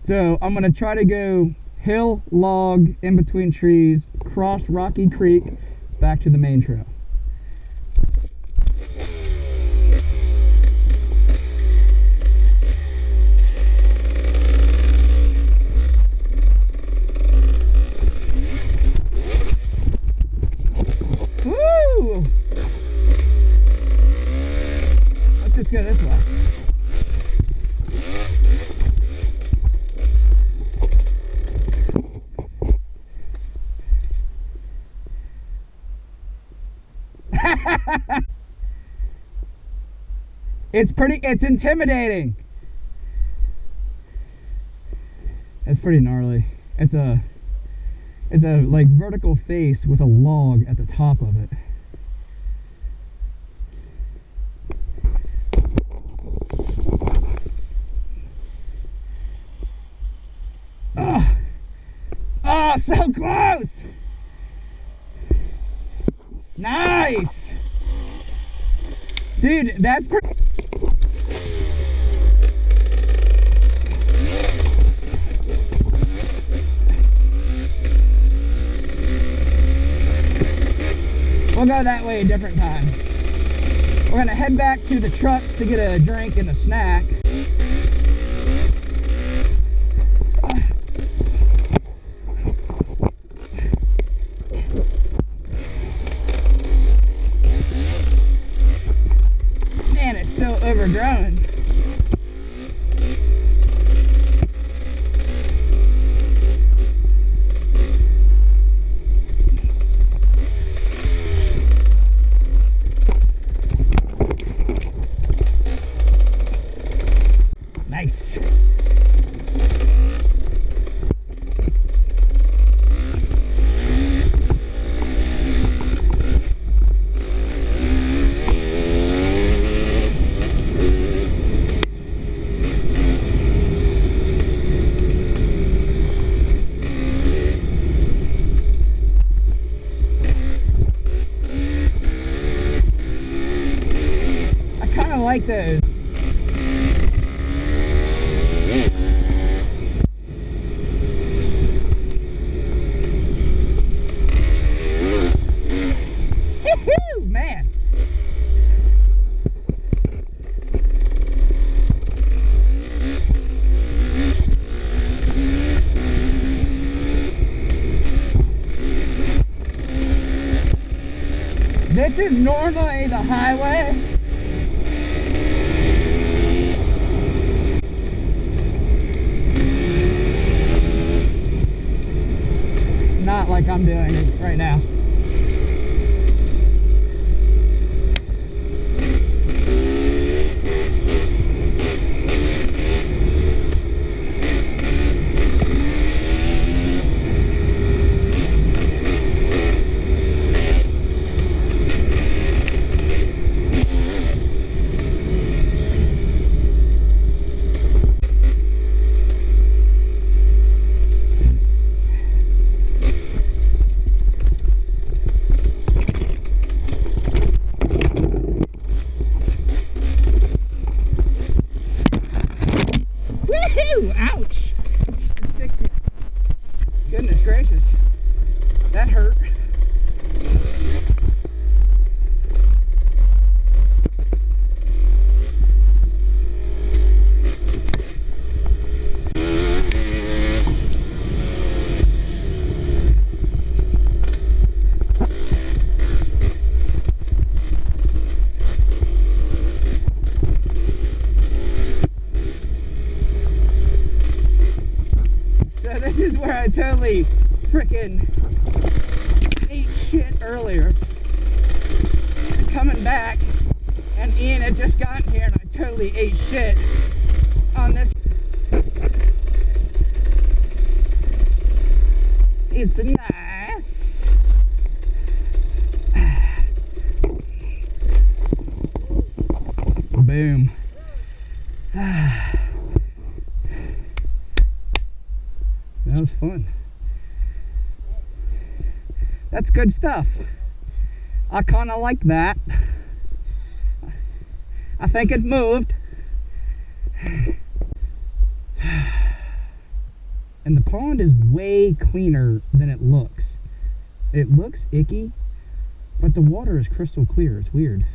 So I'm gonna try to go hill, log, in between trees, cross Rocky Creek, back to the main trail. Woo! Let's just go this way. It's intimidating. It's pretty gnarly. It's a like vertical face with a log at the top of it. Oh, oh, so close. Nice. Dude, that's pretty. We'll go that way a different time. We're gonna head back to the truck to get a drink and a snack. Man, it's so overgrown. Nice. I kind of like those. Man. This is normally the highway. Not like I'm doing it right now. Woohoo! Ouch! Goodness gracious. That hurt. So this is where I totally frickin' ate shit earlier. Coming back, and Ian had just gotten here and I totally ate shit on this. It's nice. Boom. That was fun. That's good stuff. I kind of like that. I think it moved. And the pond is way cleaner than it looks. It looks icky, but the water is crystal clear. It's weird.